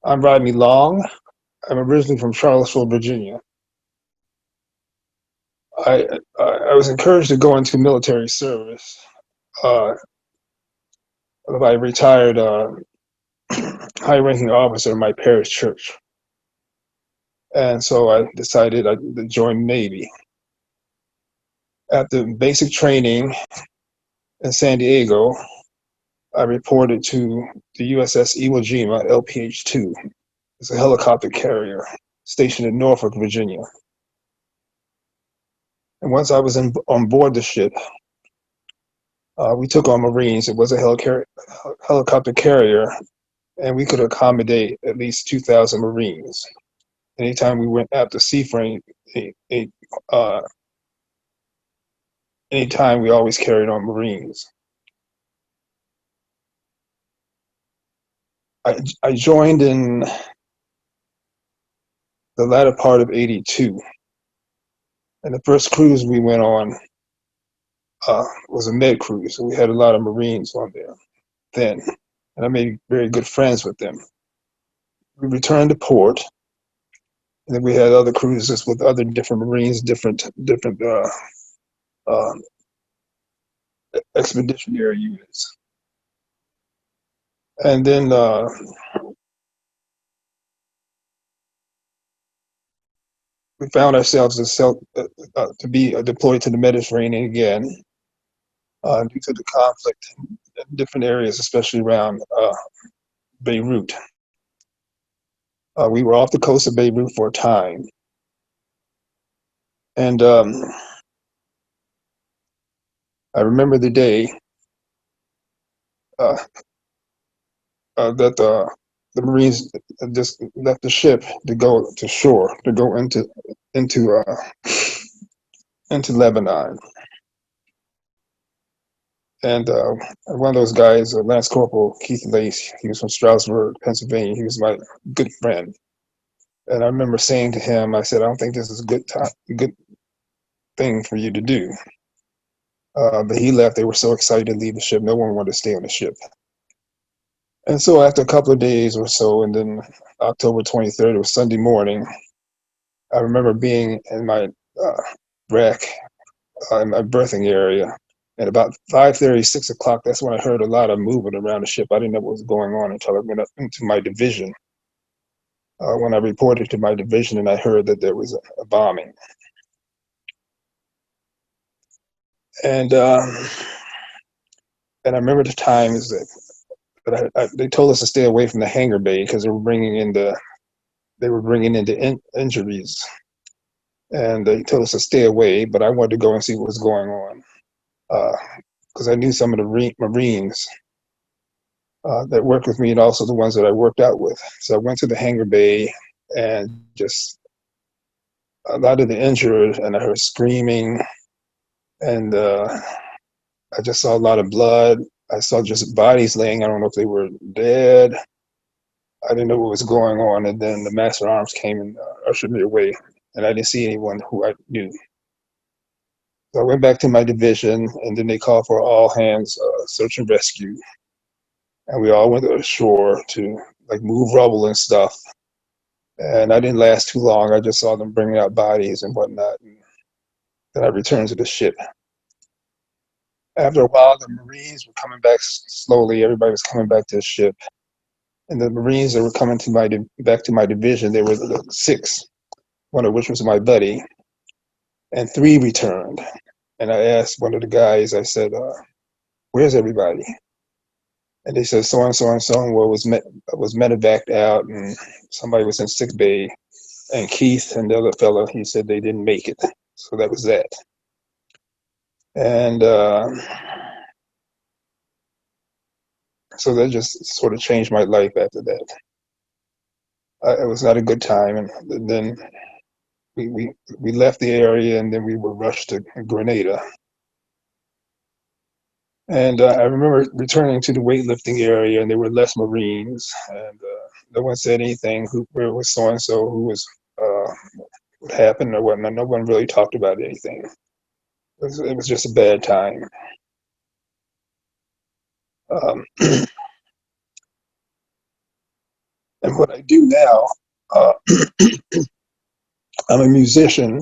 I'm Rodney Long. I'm originally from Charlottesville, Virginia. I was encouraged to go into military service uh, by a retired high-ranking officer in my parish church, and so I decided to join the Navy. After basic training in San Diego, I reported to the USS Iwo Jima LPH-2. It's a helicopter carrier stationed in Norfolk, Virginia. And once I was on board the ship, we took on Marines. It was a helicopter carrier, and we could accommodate at least 2,000 Marines. Anytime we went out to sea for uh, anytime we always carried on Marines. I joined in the latter part of '82, and the first cruise we went on was a med cruise. So we had a lot of Marines on there then, and I made very good friends with them. We returned to port, and then we had other cruises with other different Marines, different uh, expeditionary units. And then we found ourselves to be deployed to the Mediterranean again due to the conflict in different areas, especially around Beirut. We were off the coast of Beirut for a time, and I remember the day uh, that Marines just left the ship to go to shore, to go into into Lebanon. And one of those guys, Lance Corporal Keith Lace, he was from Stroudsburg, Pennsylvania. He was my good friend. And I remember saying to him, I said, I don't think this is a good thing for you to do. But he left. They were so excited to leave the ship. No one wanted to stay on the ship. And so after a couple of days or so, and then October 23rd, it was Sunday morning, I remember being in my rack in my berthing area. At about 5:30, 6 o'clock, that's when I heard a lot of movement around the ship. I didn't know what was going on until I went up into my division. When I reported to my division and I heard that there was a bombing. And and I remember the times that they told us to stay away from the hangar bay because they were bringing in the injuries, and they told us to stay away. But I wanted to go and see what was going on because I knew some of the Marines that worked with me, and also the ones that I worked out with. So I went to the hangar bay, and just a lot of the injured, and I heard screaming, and I just saw a lot of blood. I saw just bodies laying. I don't know if they were dead. I didn't know what was going on. And then the Master Arms came and ushered me away, and I didn't see anyone who I knew. So I went back to my division, and then they called for all hands search and rescue. And we all went ashore to like move rubble and stuff. And I didn't last too long. I just saw them bringing out bodies and whatnot. And then I returned to the ship. After a while, the Marines were coming back slowly. Everybody was coming back to the ship. And the Marines that were coming to back to my division, there were 6, one of which was my buddy, and 3 returned. And I asked one of the guys, I said, where's everybody? And they said, so and so and so and was medevaced out, and somebody was in sick bay. And Keith and the other fellow, he said they didn't make it. So that was that. And so that just sort of changed my life after that. It was not a good time. And then we left the area, and then we were rushed to Grenada. And I remember returning to the weightlifting area, and there were less Marines, and no one said anything. Where was so and so? Who was what happened or whatnot? No one really talked about anything. It was just a bad time. Um, And what I do now, uh, I'm a musician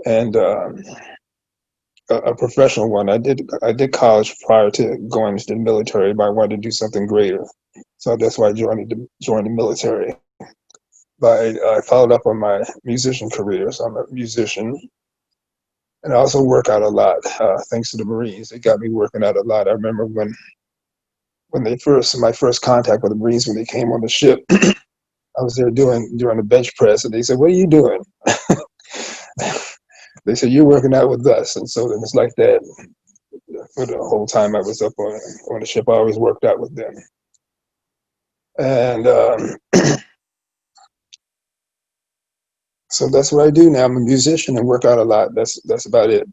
and a professional one. I did college prior to going into the military, but I wanted to do something greater. So that's why I joined the military. But I followed up on my musician career. So I'm a musician, and I also work out a lot. Thanks to the Marines, they got me working out a lot. I remember when they first my first contact with the Marines when they came on the ship. I was there doing a bench press, and they said, "What are you doing?" They said, "You're working out with us." And so it was like that for the whole time I was up on the ship. I always worked out with them, and so that's what I do now. I'm a musician and work out a lot. That's about it.